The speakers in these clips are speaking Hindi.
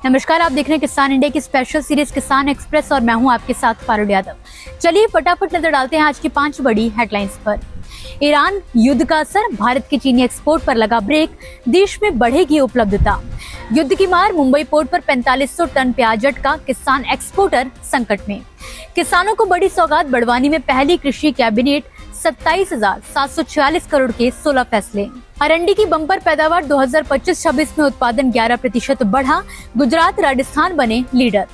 नमस्कार, आप देख रहे हैं किसान इंडिया की स्पेशल सीरीज किसान एक्सप्रेस और मैं हूं आपके साथ पारुल यादव। चलिए फटाफट नजर डालते हैं आज की 5 बड़ी हेडलाइंस पर। ईरान युद्ध का असर, भारत के चीनी एक्सपोर्ट पर लगा ब्रेक, देश में बढ़ेगी उपलब्धता। युद्ध की मार, मुंबई पोर्ट पर 4500 टन प्याज अटका, किसान एक्सपोर्टर संकट में। किसानों को बड़ी सौगात, बड़वानी में पहली कृषि कैबिनेट, 27,746 करोड़ के 16 फैसले। अरंडी की बम्पर पैदावार, 2025-26 में उत्पादन 11% बढ़ा, गुजरात राजस्थान बने लीडर।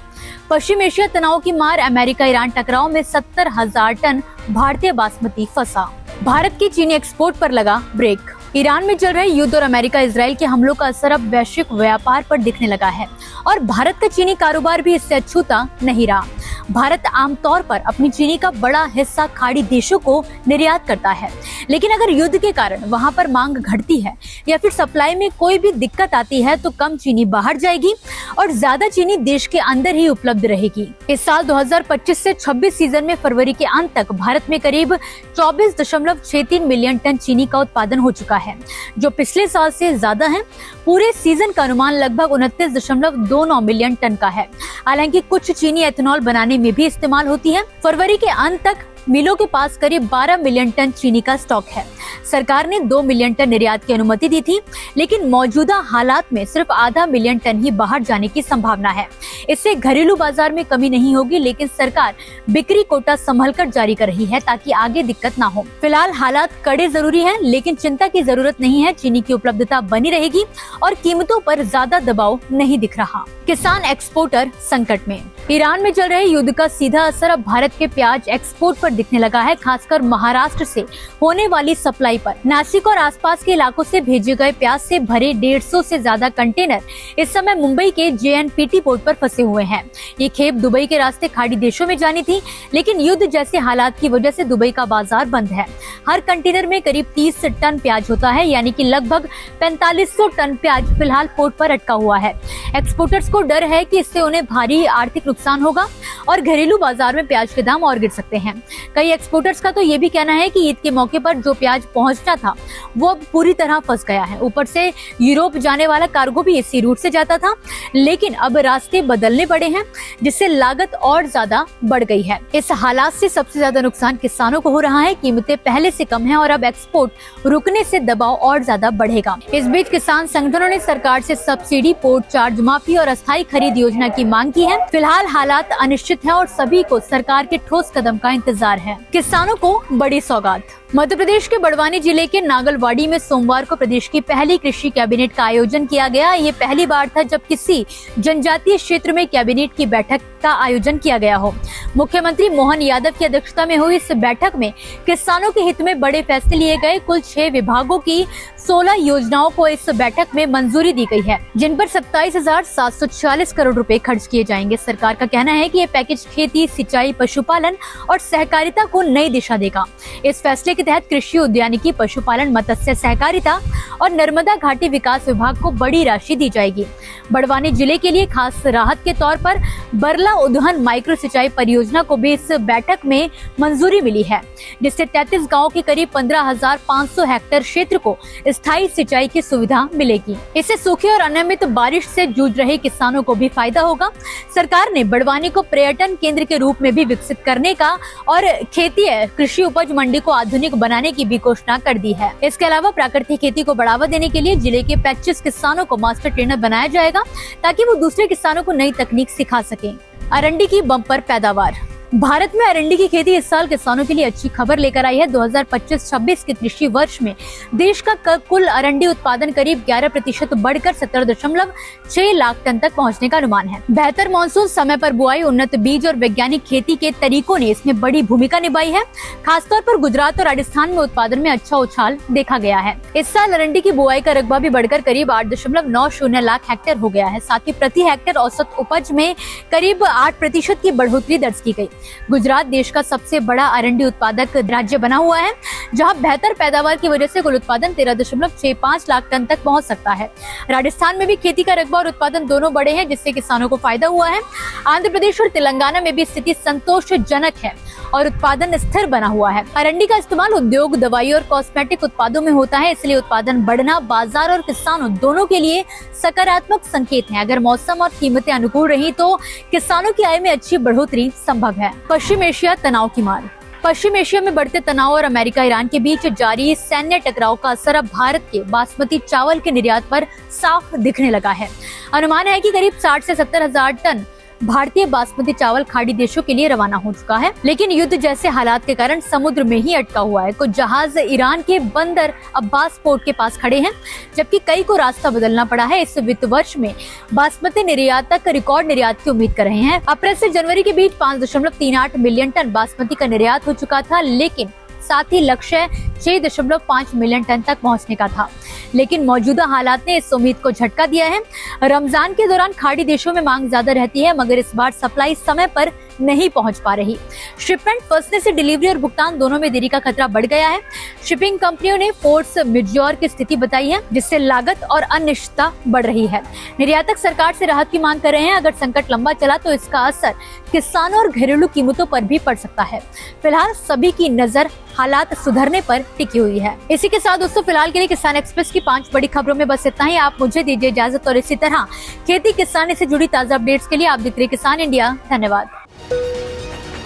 पश्चिम एशिया तनाव की मार, अमेरिका ईरान टकराव में 70,000 टन भारतीय बासमती फंसा। भारत की चीनी एक्सपोर्ट पर लगा ब्रेक। ईरान में चल रहे युद्ध और अमेरिका इजराइल के हमलों का असर अब वैश्विक व्यापार पर दिखने लगा है और भारत का चीनी कारोबार भी इससे अछूता नहीं रहा। भारत आमतौर पर अपनी चीनी का बड़ा हिस्सा खाड़ी देशों को निर्यात करता है, लेकिन अगर युद्ध के कारण वहां पर मांग घटती है या फिर सप्लाई में कोई भी दिक्कत आती है तो कम चीनी बाहर जाएगी और ज्यादा चीनी देश के अंदर ही उपलब्ध रहेगी। इस साल 2025 से 26 सीजन में फरवरी के अंत तक भारत में करीब 24.63 मिलियन टन चीनी का उत्पादन हो चुका है, जो पिछले साल से ज्यादा है। पूरे सीजन का अनुमान लगभग 29.29 मिलियन टन का है। हालांकि कुछ चीनी एथेनॉल बनाने में भी इस्तेमाल होती है। फरवरी के अंत तक मिलों के पास करीब 12 मिलियन टन चीनी का स्टॉक है। सरकार ने 2 मिलियन टन निर्यात की अनुमति दी थी, लेकिन मौजूदा हालात में सिर्फ आधा मिलियन टन ही बाहर जाने की संभावना है। इससे घरेलू बाजार में कमी नहीं होगी, लेकिन सरकार बिक्री कोटा संभलकर जारी कर रही है ताकि आगे दिक्कत ना हो। फिलहाल हालात कड़े जरूरी हैं, लेकिन चिंता की जरूरत नहीं है। चीनी की उपलब्धता बनी रहेगी और कीमतों पर ज्यादा दबाव नहीं दिख रहा। किसान एक्सपोर्टर संकट में। ईरान में चल रहे युद्ध का सीधा असर अब भारत के प्याज एक्सपोर्ट पर दिखने लगा है, खासकर महाराष्ट्र से होने वाली सप्लाई पर। नासिक और आसपास के इलाकों से भेजे गए प्याज से भरे 150 से ज्यादा कंटेनर इस समय मुंबई के JNPT पोर्ट पर फंसे हुए हैं। ये खेप दुबई के रास्ते खाड़ी देशों में जानी थी, लेकिन युद्ध जैसे हालात की वजह से दुबई का बाजार बंद है। हर कंटेनर में करीब 30 टन प्याज होता है, यानी कि लगभग 4500 टन प्याज फिलहाल पोर्ट पर अटका हुआ है। एक्सपोर्टर्स को डर है कि इससे उन्हें भारी आर्थिक नुकसान होगा और घरेलू बाजार में प्याज के दाम और गिर सकते हैं। कई एक्सपोर्टर्स का तो ये भी कहना है कि ईद के मौके पर जो प्याज पहुंचना था वो अब पूरी तरह फंस गया है। ऊपर से यूरोप जाने वाला कार्गो भी इसी रूट से जाता था, लेकिन अब रास्ते बदलने पड़े हैं, जिससे लागत और ज्यादा बढ़ गई है। इस हालात से सबसे ज्यादा नुकसान किसानों को हो रहा है। कीमतें पहले से कम है और अब एक्सपोर्ट रुकने से दबाव और ज्यादा बढ़ेगा। इस बीच किसान संगठनों ने सरकार से सब्सिडी, पोर्ट चार्ज माफी और अस्थायी खरीद योजना की मांग की है। फिलहाल हालात अनिश्चित है और सभी को सरकार के ठोस कदम का इंतजार है। किसानों को बड़ी सौगात। मध्य प्रदेश के बड़वानी जिले के नागलवाड़ी में सोमवार को प्रदेश की पहली कृषि कैबिनेट का आयोजन किया गया। ये पहली बार था जब किसी जनजातीय क्षेत्र में कैबिनेट की बैठक का आयोजन किया गया हो। मुख्यमंत्री मोहन यादव की अध्यक्षता में हुई इस बैठक में किसानों के हित में बड़े फैसले लिए गए। कुल 6 विभागों की 16 योजनाओं को इस बैठक में मंजूरी दी गई है, जिन पर 27,746 करोड़ रुपए खर्च किए जाएंगे। सरकार का कहना है कि ये पैकेज खेती, सिंचाई, पशुपालन और सहकारिता को नई दिशा देगा। इस फैसले के तहत कृषि, उद्यानिकी, पशुपालन, मत्स्य सहकारिता और नर्मदा घाटी विकास विभाग को बड़ी राशि दी जाएगी। बड़वानी जिले के लिए खास राहत के तौर पर बरला उद्वहन माइक्रो सिंचाई परियोजना को भी इस बैठक में मंजूरी मिली है, जिससे 33 गाँव के करीब 15,500 हेक्टेयर क्षेत्र को स्थायी सिंचाई की सुविधा मिलेगी। इससे सूखे और अनियमित बारिश से जूझ रहे किसानों को भी फायदा होगा। सरकार ने बड़वानी को पर्यटन केंद्र के रूप में भी विकसित करने का और खेती कृषि उपज मंडी को आधुनिक बनाने की भी घोषणा कर दी है। इसके अलावा प्राकृतिक खेती को बढ़ावा देने के लिए जिले के 25 किसानों को मास्टर ट्रेनर बनाया जाएगा, ताकि वो दूसरे किसानों को नई तकनीक सिखा सकें। अरंडी की बम्पर पैदावार। भारत में अरंडी की खेती इस साल किसानों के लिए अच्छी खबर लेकर आई है। 2025-26 के कृषि वर्ष में देश का कुल अरंडी उत्पादन करीब 11% बढ़कर 17.6 लाख टन तक पहुंचने का अनुमान है। बेहतर मानसून, समय पर बुआई, उन्नत बीज और वैज्ञानिक खेती के तरीकों ने इसमें बड़ी भूमिका निभाई है। खासतौर पर गुजरात और राजस्थान में उत्पादन में अच्छा उछाल देखा गया है। इस साल अरंडी की बुआई का रकबा भी बढ़कर करीब 8.90 लाख हेक्टेयर हो गया है। साथ ही प्रति हेक्टेयर औसत उपज में करीब 8% की बढ़ोतरी दर्ज की गई। गुजरात देश का सबसे बड़ा अरंडी उत्पादक राज्य बना हुआ है, जहां बेहतर पैदावार की वजह से कुल उत्पादन 13.65 लाख टन तक पहुंच सकता है। राजस्थान में भी खेती का रकबा और उत्पादन दोनों बड़े हैं, जिससे किसानों को फायदा हुआ है। आंध्र प्रदेश और तेलंगाना में भी स्थिति संतोषजनक है और उत्पादन स्थिर बना हुआ है। अरंडी का इस्तेमाल उद्योग, दवाई और कॉस्मेटिक उत्पादों में होता है, इसलिए उत्पादन बढ़ना बाजार और किसानों दोनों के लिए सकारात्मक संकेत है। अगर मौसम और कीमतें अनुकूल रही तो किसानों की आय में अच्छी बढ़ोतरी संभव है। पश्चिम एशिया तनाव की मार। पश्चिम एशिया में बढ़ते तनाव और अमेरिका ईरान के बीच जारी सैन्य टकराव का असर अब भारत के बासमती चावल के निर्यात पर साफ दिखने लगा है। अनुमान है कि करीब 60 से 70 हजार टन भारतीय बासमती चावल खाड़ी देशों के लिए रवाना हो चुका है, लेकिन युद्ध जैसे हालात के कारण समुद्र में ही अटका हुआ है। कुछ जहाज ईरान के बंदर अब्बास पोर्ट के पास खड़े हैं, जबकि कई को रास्ता बदलना पड़ा है। इस वित्त वर्ष में बासमती निर्यातक रिकॉर्ड निर्यात की उम्मीद कर रहे हैं। अप्रैल से जनवरी के बीच 5.38 मिलियन टन बासमती का निर्यात हो चुका था, लेकिन साथ ही लक्ष्य 6.5 मिलियन टन तक पहुंचने का था, लेकिन मौजूदा हालात ने इस उम्मीद को झटका दिया है। रमजान के दौरान खाड़ी देशों में मांग ज्यादा रहती है, मगर इस बार सप्लाई समय पर नहीं पहुंच पा रही। शिपमेंट फंसने से डिलीवरी और भुगतान दोनों में देरी का खतरा बढ़ गया है। शिपिंग कंपनियों ने फोर्स मेजौर की स्थिति बताई है, जिससे लागत और अनिश्चितता बढ़ रही है। निर्यातक सरकार से राहत की मांग कर रहे हैं। अगर संकट लंबा चला तो इसका असर किसानों और घरेलू कीमतों पर भी पड़ सकता है। फिलहाल सभी की नजर हालात सुधरने पर टिकी हुई है। इसी के साथ दोस्तों फिलहाल के लिए किसान एक्सप्रेस की 5 बड़ी खबरों में बस इतना ही। आप मुझे दीजिए इजाजत और इसी तरह खेती किसानी से जुड़ी ताजा अपडेट्स के लिए आप देख रहे किसान इंडिया। धन्यवाद।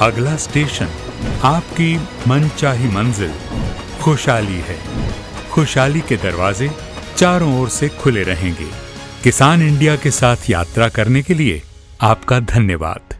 अगला स्टेशन आपकी मनचाही मंजिल खुशहाली है। खुशहाली के दरवाजे चारों ओर से खुले रहेंगे। किसान इंडिया के साथ यात्रा करने के लिए आपका धन्यवाद।